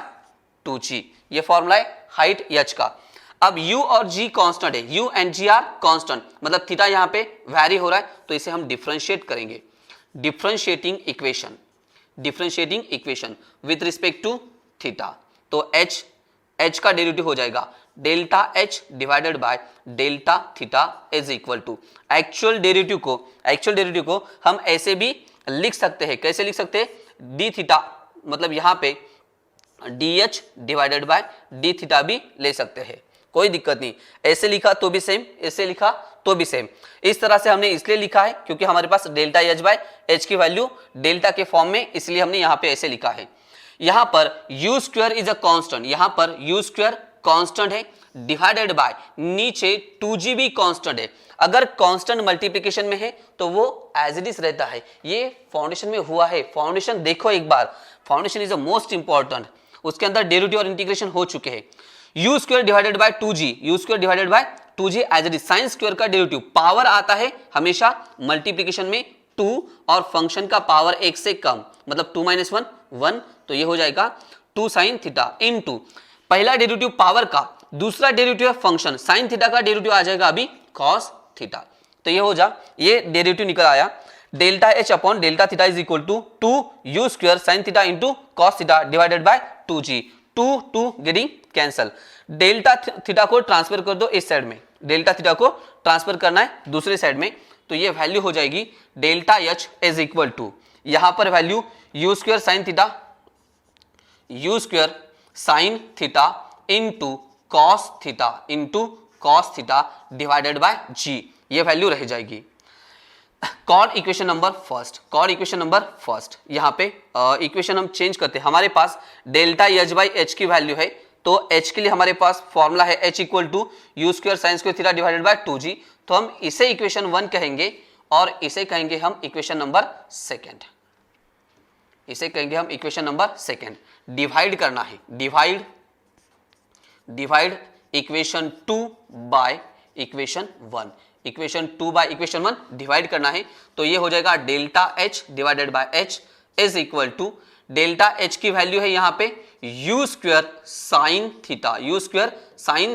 2g। ये formula है height h का। अब u और g constant है, u and g are constant, मतलब theta यहाँ पे वैरी हो रहा है तो इसे हम डिफरेंशिएट करेंगे। Differentiating equation with respect to theta, तो h का डेरिवेटिव हो जाएगा delta h divided by delta theta is equal to actual derivative को हम ऐसे भी लिख सकते हैं। कैसे लिख सकते हैं, डी थीटा, मतलब यहाँ पे dh divided by D theta भी ले सकते हैं, कोई दिक्कत नहीं। ऐसे लिखा तो भी सेम, ऐसे लिखा तो भी सेम। इस तरह से हमने इसलिए लिखा है क्योंकि हमारे पास डेल्टा एच बाय एच की वैल्यू डेल्टा के फॉर्म में, इसलिए हमने यहाँ पे ऐसे लिखा है। यहाँ पर u square is a constant, यहाँ पर u स्क्वायर कांस्टेंट है डिवाइडेड बाय नीचे 2g भी कांस्टेंट है। अगर कांस्टेंट मल्टीप्लिकेशन में है तो वो एज इट इज रहता है। ये फाउंडेशन में हुआ है, फाउंडेशन देखो एक बार, foundation is a most important, उसके अंदर डेरिवेटिव और इंटीग्रेशन हो चुके हैं। u square divided by 2g, u square divided by 2g as it is, sine square का डेरिवेटिव, पावर आता है हमेशा मल्टीप्लिकेशन में 2 और फंक्शन का पावर 1 से कम, मतलब 2 - 1 1, तो ये हो जाएगा 2 साइन थीटा इनटू पहला डेरिवेटिव पावर का, दूसरा डेरिवेटिव है फंक्शन साइन थीटा का, डेरिवेटिव आ जाएगा अभी कॉस थीटा, तो ये हो जा, ये डेरिवेटिव निकल आया delta H upon delta theta is equal to 2 u square sine theta into cos theta divided by 2g, 2 getting cancel. Delta theta को ट्रांसफर कर दो इस साइड में, डेल्टा थीटा को ट्रांसफर करना है दूसरे साइड में, तो ये वैल्यू हो जाएगी delta H is equal to, यहां पर value u square sine theta, u square sine theta into cos theta divided by g, ये वैल्यू रह जाएगी। कॉर्ड इक्वेशन नंबर फर्स्ट यहाँ पे इक्वेशन हम चेंज करते हैं। हमारे पास डेल्टा एच बाई एच की वैल्यू है, तो एच के लिए हमारे पास फॉर्मूला है H equal to U square sine square theta divided by 2g। तो हम इसे इक्वेशन 1 कहेंगे और इसे कहेंगे हम इक्वेशन नंबर सेकेंड। डिवाइड करना है, divide equation 2 by equation 1, equation 2 by equation 1 divide करना है। तो ये हो जाएगा delta H divided by H is equal to delta H की वैल्यू है यहाँ पे U square sine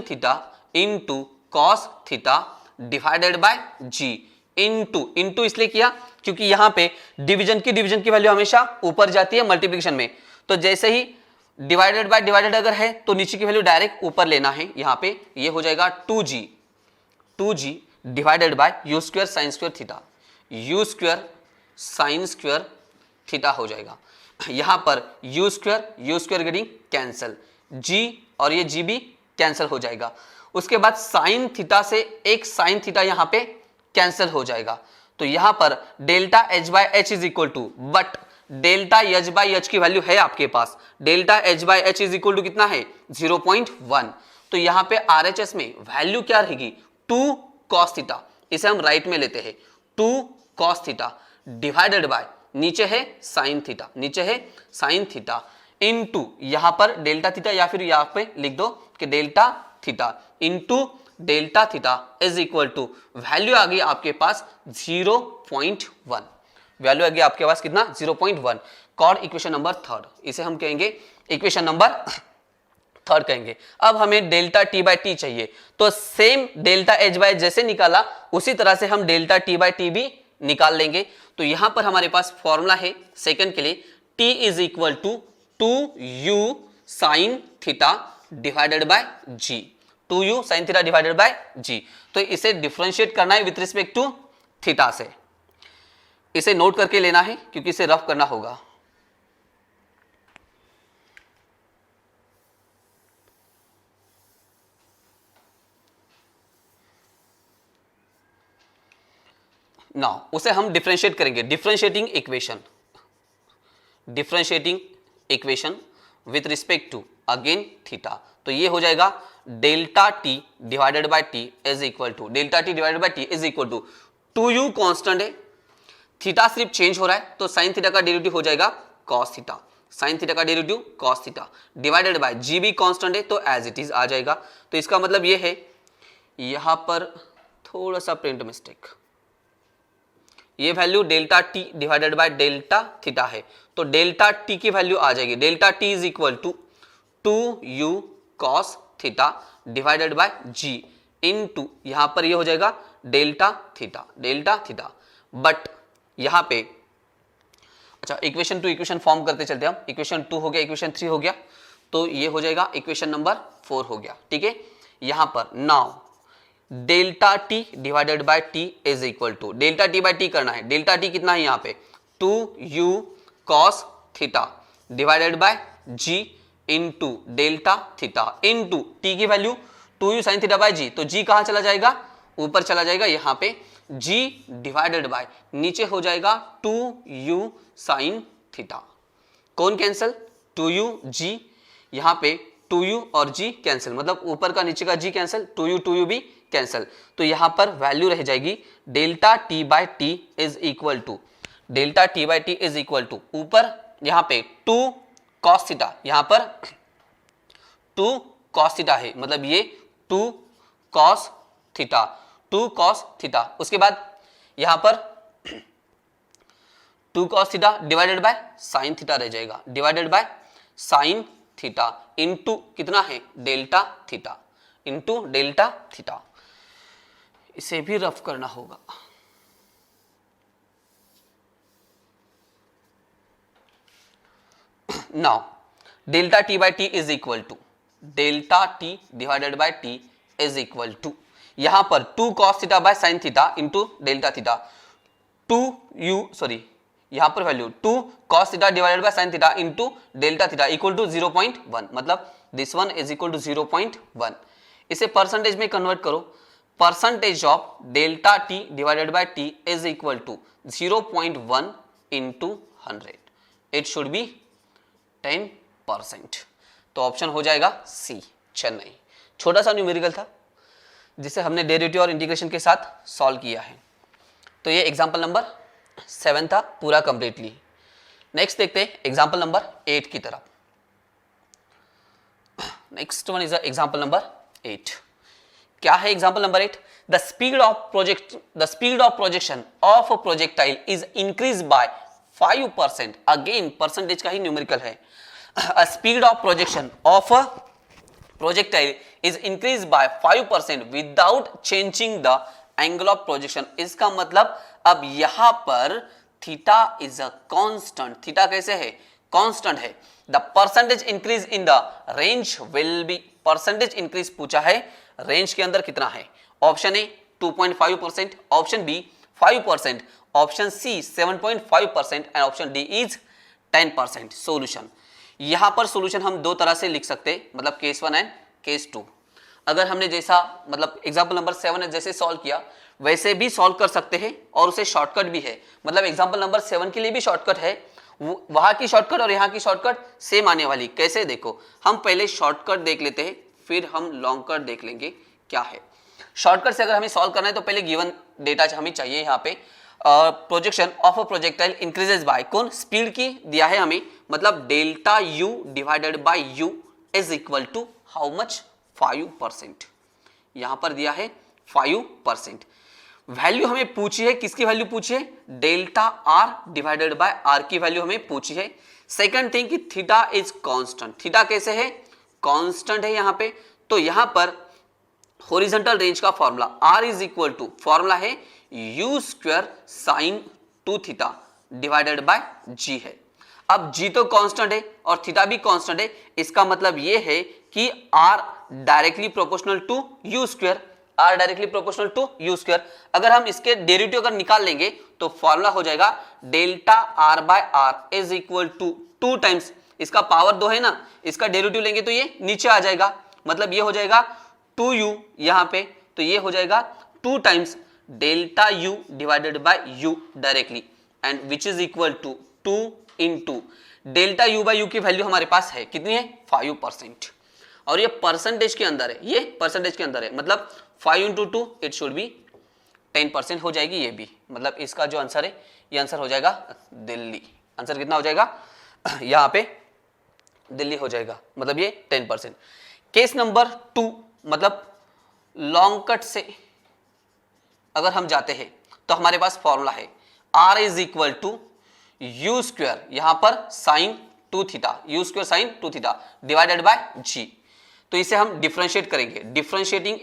theta into cos theta divided by G. Into इसलिए किया क्योंकि यहाँ पे डिवीजन की वैल्यू हमेशा ऊपर जाती है मल्टीप्लिकेशन में। तो जैसे ही डिवाइडेड बाय डिवाइडेड अगर है तो नीचे की वैल्यू डायरेक्ट ऊपर लेना है। यहाँ पे ये हो जाएगा 2g divided by you square sine square theta हो जाएगा। यहाँ पर यू स्क्वायर गेटिंग कैंसल, जी और ये जी भी कैंसल हो जाएगा। उसके बाद साइन थीटा से एक साइन थीटा यहाँ पे कैंसल हो जाएगा। तो यहाँ पर delta H by h is equal to, but delta H by H की वैल्यू है आपके पास, delta H by h is equal to कितना है 0.1। तो यहाँ पे आरएचएस में वैल्यू क्या रहेगी 2 कॉस थीटा, इसे हम राइट में लेते हैं 2 कॉस थीटा डिवाइडेड बाय नीचे है साइन थीटा इनटू यहाँ पर डेल्टा थीटा या फिर यहाँ पे लिख दो कि delta theta into delta theta is equal to value आ गई आपके पास 0.1, वैल्यू आ गई आपके पास कितना 0.1। कॉर्ड इक्वेशन नंबर थर्ड, इसे हम कहेंगे इक्वेशन नंबर थर्ड कहेंगे। अब हमें डेल्टा टी बाई टी चाहिए, तो सेम डेल्टा एच बाई जैसे निकाला उसी तरह से हम डेल्टा टी बाई टी भी निकाल लेंगे। तो यहां पर हमारे पास फॉर्मूला है सेकंड के लिए t is equal to 2u sine theta divided by g, 2u sine theta divided by g। तो इसे डिफरेंशिएट करना है विथ रिस्पेक्ट टू थीटा से, इसे नोट करके लेना है क्योंकि इसे रफ करना होगा। नाउ उसे हम डिफरेंशिएट करेंगे, differentiating equation with respect to again theta. तो ये हो जाएगा delta T divided by T is equal to 2u constant है, थीटा सिर्फ चेंज हो रहा है तो साइन थीटा का डेरिवेटिव हो जाएगा कॉस थीटा, डिवाइडेड बाय जी भी कांस्टेंट है तो एज इट इज आ जाएगा। तो इसका मतलब ये है, यहां पर थोड़ा सा प्रिंट मिस्टेक, ये value delta T divided by delta theta है, तो डेल्टा टी की वैल्यू आ जाएगी delta T is equal to 2u cos theta divided by G into यहां पर ये हो जाएगा डेल्टा थीटा। बट यहां पे अच्छा इक्वेशन टू इक्वेशन फॉर्म करते चलते हम, इक्वेशन 2 हो गया, इक्वेशन 3 हो गया, तो ये हो जाएगा इक्वेशन नंबर 4 हो गया। ठीक है, यहां पर now delta T divided by T is equal to delta T bye T करना है। डेल्टा टी कितना है यहाँ पे 2u cos theta divided by G into delta theta into T की value 2u sine theta by जी, तो जी कहाँ चला जाएगा ऊपर चला जाएगा, यहाँ पे g डिवाइडेड बाय नीचे हो जाएगा 2u साइन थीटा, कौन कैंसल 2u g, यहाँ पे 2u और g कैंसिल, मतलब ऊपर का नीचे का g कैंसिल, 2u भी कैंसिल। तो यहां पर वैल्यू रह जाएगी delta T by T is equal to ऊपर यहां पे 2 कॉस थीटा, यहां पर 2 कॉस थीटा है, मतलब ये 2 कॉस थीटा, उसके बाद यहां पर 2 cos theta divided by sine theta रह जाएगा, divided by sine theta into कितना है डेल्टा थीटा, इसे भी रफ करना होगा। Now delta T by T is equal to delta T divided by T is equal to यहां पर 2 cos theta by sine theta into delta theta, यहां पर value 2 cos theta divided by sin theta into delta theta equal to 0.1, मतलब this one is equal to 0.1। इसे percentage में convert करो percentage of delta T divided by T is equal to 0.1 into 100, it should be 10%। तो option हो जाएगा सी, चेन्नई। छोटा सा numerical था जिसे हमने डेरिवेटिव और इंटीग्रेशन के साथ सॉल्व किया है। तो ये एग्जांपल नंबर 7 था पूरा कंप्लीटली। नेक्स्ट देखते हैं एग्जांपल नंबर 8 की तरफ। Next one is example number 8। क्या है example number 8? The speed of projection of a projectile is increase by 5%। Again percentage का ही न्यूमेरिकल है। A speed of projection of a projectile is increased by 5% without changing the angle of projection। इसका मतलब अब यहां पर theta is a constant. Theta कैसे है? Constant है। The percentage increase in the range will be, percentage increase पूछा है, रेंज के अंदर कितना है? Option A 2.5%, option B 5%, option C 7.5% and option D is 10%। Solution, यहां पर सॉल्यूशन हम दो तरह से लिख सकते हैं, मतलब केस 1 एंड केस 2। अगर हमने जैसा मतलब एग्जांपल नंबर 7 जैसे सॉल्व किया वैसे भी सॉल्व कर सकते हैं और उसे शॉर्टकट भी है। मतलब एग्जांपल नंबर 7 के लिए भी शॉर्टकट है, वहां की शॉर्टकट और यहाँ की शॉर्टकट सेम आने वाली। कैसे? देखो, हम पहले शॉर्टकट देख लेते हैं, फिर हम लॉन्ग कट देख लेंगे क्या है। शॉर्टकट से अगर हमें सॉल्व करना है तो पहले गिवन डेटा हमें चाहिए। यहाँ पे projection of a projectile increases by, कौन? स्पीड की दिया है हमें, मतलब delta U divided by U is equal to how much? 5%। यहां पर दिया है 5%। वैल्यू हमें पूछी है, किसकी वैल्यू पूछी है? Delta are divided by r की वैल्यू हमें पूछी है। सेकंड थिंग कि थीटा इज कांस्टेंट। थीटा कैसे है? कांस्टेंट है यहां पे। तो यहां पर हॉरिजॉन्टल रेंज का formula r is equal to, formula है u square sine 2 theta divided by g है। अब जी तो कांस्टेंट है और थीटा भी कांस्टेंट है, इसका मतलब ये है कि R directly proportional to U square, R directly proportional to U square. अगर हम इसके डेरिवेटिव अगर निकाल लेंगे तो फॉर्मूला हो जाएगा delta R by R is equal to 2 times, इसका पावर 2 है ना, इसका डेरिवेटिव लेंगे तो ये नीचे आ जाएगा, मतलब ये हो जाएगा 2u यहां पे, तो ये हो जाएगा 2 times delta u divided by u directly, and which is equal to 2 into delta u by u की वैल्यू हमारे पास है कितनी है? 5%। और ये परसेंटेज के अंदर है, ये परसेंटेज के अंदर है, मतलब 5 इंटू 2 इट शुड बी 10% हो जाएगी ये भी। मतलब इसका जो आंसर है ये आंसर हो जाएगा दिल्ली। आंसर कितना हो जाएगा? यहाँ पे दिल्ली हो जाएगा, मतलब ये 10%। केस नंबर 2, मतलब लॉन्ग कट से अगर हम जाते हैं तो हमारे पास फॉर्मूला है r is equal to U square, यहां पर sine 2 theta, U square sine 2 theta divided by g। तो इसे हम डिफरेंशिएट करेंगे, differentiating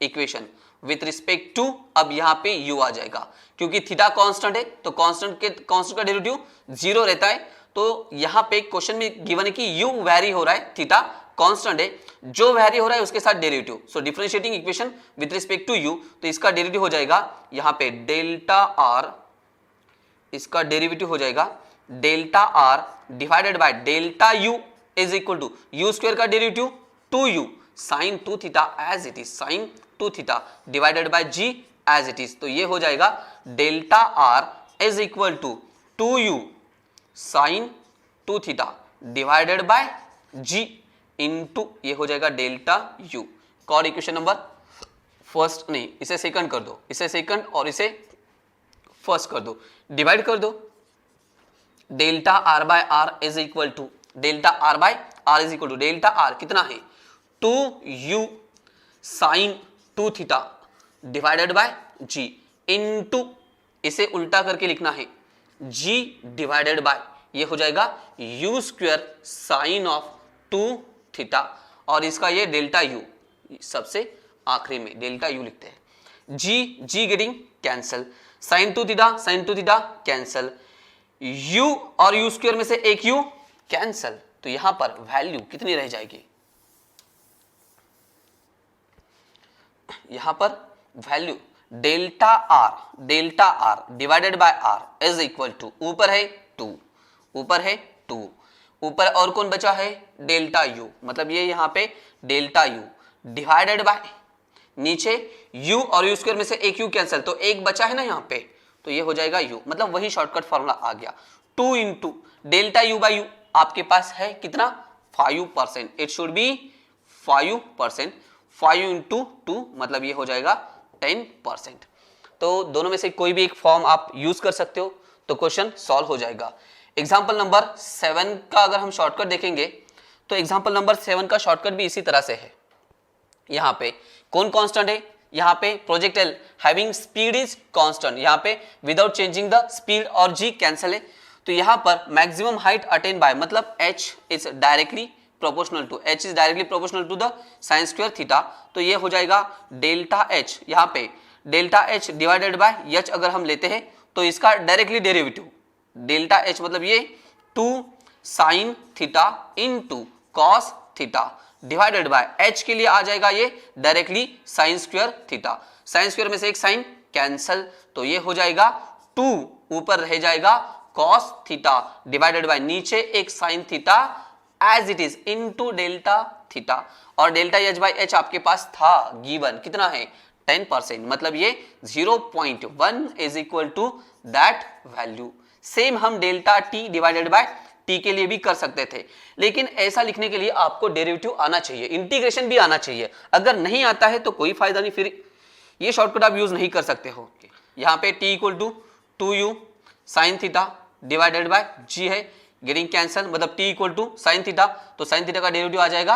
equation with respect to, अब यहां पे u आ जाएगा क्योंकि थीटा कांस्टेंट है, तो कांस्टेंट का डेरिवेटिव 0 रहता है। तो यहां पे क्वेश्चन में गिवन है कि u वैरी हो रहा है, थीटा कांस्टेंट है, जो वैरी हो रहा है उसके साथ derivative. So differentiating equation with respect to u, तो इसका डेरिवेटिव हो जाएगा यहां पे डेल्टा r, इसका डेरिवेटिव हो जाएगा delta r divided by delta u is equal to u square का derivative 2u sine 2 theta as it is, sine 2 theta divided by g as it is. तो ये हो जाएगा delta r is equal to 2u sine 2 theta divided by g into, ये हो जाएगा delta u। Chord equation number first, नहीं इसे second कर दो, इसे सेकंड और इसे फर्स्ट कर दो, डिवाइड कर दो। Delta R by R is equal to, delta R by R is equal to delta R कितना है? 2u sine 2 theta divided by g into, इसे उल्टा करके लिखना है g डिवाइडेड बाय, ये हो जाएगा u square sign of 2 theta, और इसका ये डेल्टा u सबसे आखिरी में डेल्टा u लिखते हैं। g getting cancel, sine 2 theta cancel, u और u स्क्वायर में से एक u कैंसल, तो यहां पर वैल्यू कितनी रह जाएगी? यहां पर value delta are divided by R is equal to, ऊपर है 2, ऊपर है 2, ऊपर और कौन बचा है? डेल्टा u, मतलब ये यहां पे डेल्टा u डिवाइडेड बाय नीचे u और u स्क्वायर में से एक u कैंसिल, तो एक बचा है ना यहाँ पे, तो ये हो जाएगा u, मतलब वही शॉर्टकट फॉर्मूला आ गया। 2 into delta u by u आपके पास है कितना 5%, इट शुड बी 5%, 5 इंटू 2 मतलब ये हो जाएगा 10%। तो दोनों में से कोई भी एक फॉर्म आप यूज कर सकते हो तो क्वेश्चन सॉल्व हो जाएगा। एग्जाम्पल नंबर 7 का अगर हम शॉर्टकट देखेंगे तो एग्जाम्पल नंबर 7 का शॉर्टकट भी इसी तरह से है। यहाँ पे कौन कांस्टेंट है, यहाँ पे projectile having speed is constant, यहाँ पे विदाउट चेंजिंग द स्पीड और g कैंसिल है, तो यहाँ पर मैक्सिमम हाइट अटेन बाय मतलब h is directly proportional to the sine square theta, तो ये हो जाएगा डेल्टा h, यहाँ पे delta h divided by h अगर हम लेते हैं तो इसका डायरेक्टली डेरिवेटिव डेल्टा h मतलब ये 2 sine theta into cos theta divided by h के लिए आ जाएगा ये directly sign square theta, sine square में से एक साइन कैंसल, तो ये हो जाएगा 2 ऊपर रह जाएगा कॉस थीटा डिवाइडेड बाय नीचे एक sine theta as it is into delta theta, और डेल्टा h बाई h आपके पास था गिवन कितना है 10%, मतलब ये 0.1 is equal to that value. Same हम delta t divided by t के लिए भी कर सकते थे, लेकिन ऐसा लिखने के लिए आपको डेरिवेटिव आना चाहिए, इंटीग्रेशन भी आना चाहिए, अगर नहीं आता है तो कोई फायदा नहीं, फिर ये शॉर्टकट आप यूज नहीं कर सकते हो। यहाँ पे t equal to 2u sine theta divided by g है, गेटिंग कैंसल, मतलब t equal to sine theta, तो साइन थीटा का डेरिवेटिव आ जाएगा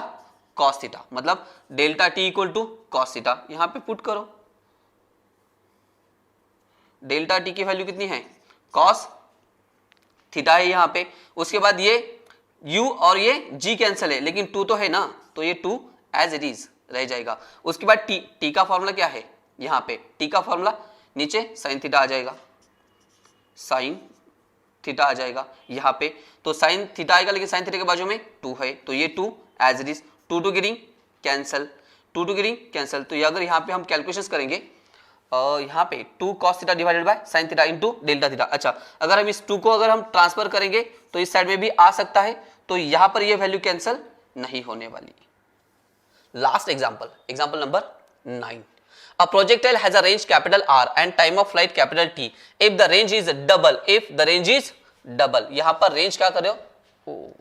कॉस थीटा, मतलब delta t equal to cos theta, यहाँ पे पुट करो, डेल्टा t की वैल्यू कितनी है कॉस थीटा है यहाँ पे, उसके बाद ये u और ये g कैंसिल है, लेकिन 2 तो है ना, तो ये 2 एज इट इज रह जाएगा। उसके बाद t का फॉर्मूला क्या है, यहाँ पे t का फॉर्मूला नीचे साइन थीटा आ जाएगा, साइन थीटा आ जाएगा यहाँ पे, तो साइन थीटा आएगा, लेकिन साइन थीटा के बाजू में 2 है, तो ये 2 एज इट इज, 2 गिरिंग कैंसल, 2 गिरिंग कैंसल, तो ये अगर यहाँ पे हम कैलकुलेशंस करेंगे यहाँ पे 2 cos theta divided by sine theta into delta theta. अच्छा, अगर हम इस 2 को अगर हम ट्रांसफर करेंगे तो इस साइड में भी आ सकता है, तो यहाँ पर ये वैल्यू कैंसल नहीं होने वाली। Last example number 9, a projectile has a range capital R and time of flight capital T if the range is double, यहाँ पर रेंज क्या कर रहे हो,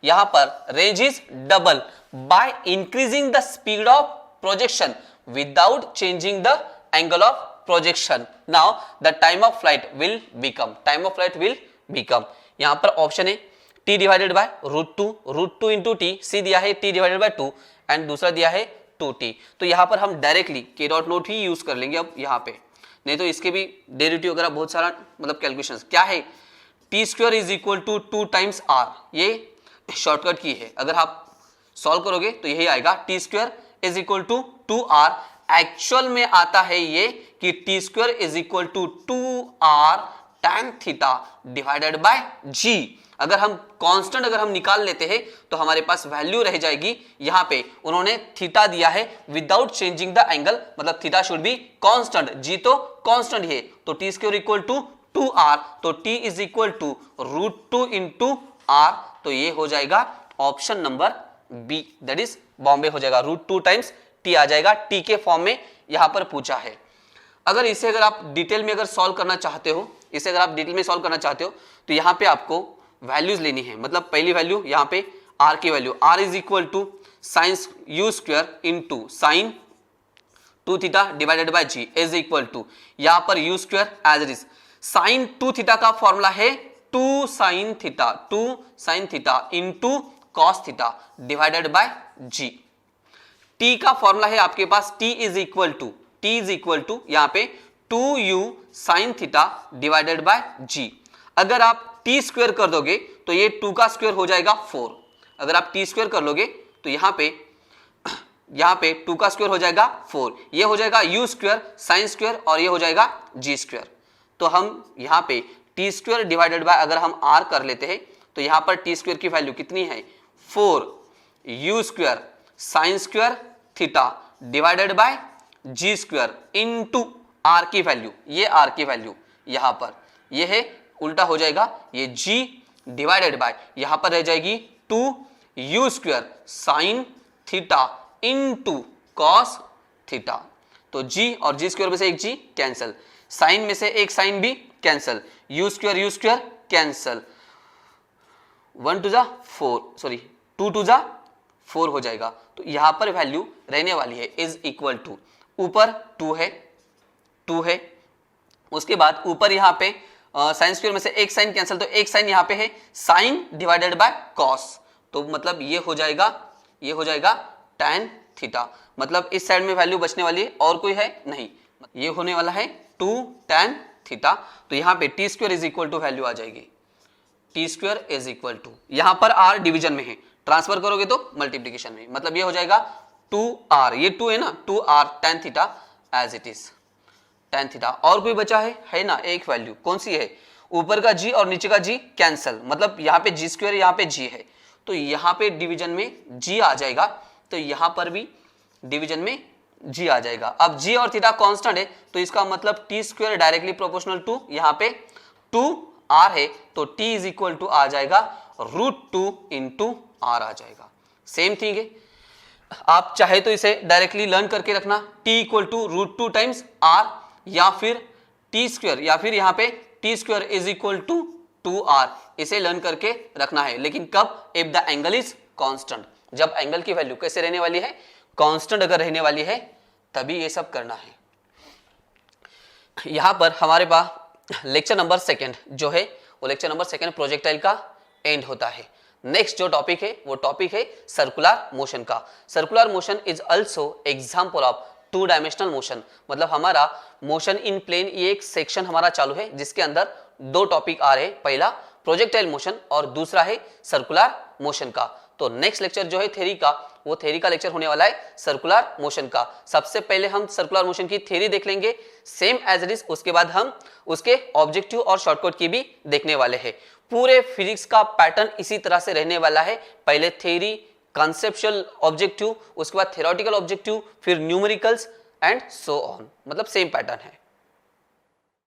यहाँ पर range is double by increasing the speed of projection without changing the angle of projection. Now the time of flight will become यहाँ पर ऑप्शन है t divided by √2 into T, c दिया है t डिवाइडेड बाय 2 एंड दूसरा दिया है 2t, तो यहाँ पर हम डायरेक्टली k डॉट नोट ही यूज कर लेंगे अब यहाँ पे, नहीं तो इसके भी डेरिवेटिव वगैरह बहुत सारा मतलब कैलकुलेशंस क्या है, t square is equal to 2 times r, ये शॉर्टकट की है, अगर आप सॉल्व करोगे तो यही आएगा t square is equal to 2r, actual में आता है ये कि t square is equal to 2r tan theta divided by g। अगर हम कांस्टेंट अगर हम निकाल लेते हैं तो हमारे पास वैल्यू रह जाएगी, यहाँ पे उन्होंने थीटा दिया है विदाउट चेंजिंग द एंगल, मतलब theta should be constant, g तो कांस्टेंट है, तो t square equal to 2r, तो t is equal to √2 into r, तो ये हो जाएगा option number B, that is Bombay हो जाएगा, √2 टाइम्स t आ जाएगा, t के फॉर्म में यहां पर पूछा है। अगर इसे अगर आप डिटेल में अगर सॉल्व करना चाहते हो, तो यहां पे आपको वैल्यूज लेनी है, मतलब पहली वैल्यू यहां पे r की value, r is equal to sine u square into sine 2 theta divided by g is equal to यहां पर u square as it is, sine 2 theta का फॉर्मूला है 2 sine theta into cos theta divided by g, t का formula है आपके पास t is equal to यहाँ पे 2u sine theta divided by g। अगर आप t स्क्वायर कर दोगे तो ये 2 का स्क्वायर हो जाएगा 4, अगर आप t स्क्वायर कर लोगे तो यहाँ पे 2 का स्क्वायर हो जाएगा 4, ये हो जाएगा u स्क्वायर साइन स्क्वायर और ये हो जाएगा g स्क्वायर, तो हम यहाँ पे t स्क्वायर डिवाइडेड बाय अगर हम r कर लेते हैं तो यहाँ पर t स्क्वायर की वैल्यू कितनी है 4 u square sine square theta divided by g square into r की वैल्यू, ये r की वैल्यू यहाँ पर ये है, उल्टा हो जाएगा, ये g डिवाइडेड बाय यहाँ पर रह जाएगी 2 u square sine theta into cos theta. तो जी और जी स्क्वायर में से एक जी कैंसल, साइन में से एक साइन भी cancel, U square cancel, 1 to जा 4 सॉरी 2 टू जा 4 हो जाएगा। तो यहां पर वैल्यू रहने वाली है इज इक्वल टू, ऊपर 2 है, उसके बाद ऊपर यहां पे साइन स्क्वायर में से एक साइन कैंसल, तो एक साइन यहां पे है, साइन डिवाइडेड बाय कॉस, तो मतलब ये हो जाएगा tan थीटा। मतलब इस साइड में वैल्यू बचने वाली है और कोई है नहीं, ये होने वाला है 2 tan थीटा। तो यहाँ पे T square is equal to value आ जाएगी, t square is equal to, यहाँ पर r डिवीजन में है, ट्रांसफर करोगे तो मल्टीप्लीकेशन में, मतलब ये हो जाएगा 2r, ये 2 है ना, 2r tan theta as it is tan theta. और कोई बचा है ना एक वैल्यू, कौन सी है, ऊपर का g और नीचे का g कैंसल, मतलब यहाँ पे जी स्क्वायर यहाँ पे g है, तो यहाँ पे डिवीजन में g आ जाएगा, तो यहाँ पर भी डिवीजन में g आ जाएगा। अब g और थीटा कांस्टेंट है, तो इसका मतलब T square directly proportional to यहाँ पे 2r है, तो t इज इक्वल टू आ जाएगा √2 इंटू r आ जाएगा। सेम थिंग है, आप चाहे तो इसे डायरेक्टली लर्न करके रखना, t equal to √2 times r, या फिर टी स्क्वायर, या फिर यहाँ पे T square is equal to 2r, इसे लर्न करके रखना है। लेकिन कब, if the angle is constant, जब एंगल की वैल्यू कैसे रहने वाली है, कांस्टेंट अगर रहने वाली है तभी ये सब करना है। यहां पर हमारे पास लेक्चर नंबर 2 जो है वो लेक्चर नंबर 2 प्रोजेक्टाइल का एंड होता है। नेक्स्ट जो टॉपिक है वो टॉपिक है सर्कुलर मोशन का। Circular motion is also example of 2 dimensional motion, मतलब हमारा मोशन इन प्लेन, ये एक सेक्शन हमारा चालू है जिसके अंदर 2 टॉपिक आ रहे हैं, पहला प्रोजेक्टाइल मोशन और दूसरा है सर्कुलर मोशन का। तो नेक्स्ट लेक्चर जो है थ्योरी का, वो थ्योरी का लेक्चर होने वाला है सर्कुलर मोशन का। सबसे पहले हम सर्कुलर मोशन की थ्योरी देख लेंगे सेम एज इट इज, उसके बाद हम उसके ऑब्जेक्टिव और शॉर्टकट की भी देखने वाले हैं। पूरे फिजिक्स का पैटर्न इसी तरह से रहने वाला है, पहले थ्योरी, कॉन्सेप्चुअल ऑब्जेक्टिव, उसके बाद थ्योरेटिकल ऑब्जेक्टिव, फिर न्यूमेरिकल्स एंड सो ऑन, मतलब सेम पैटर्न है।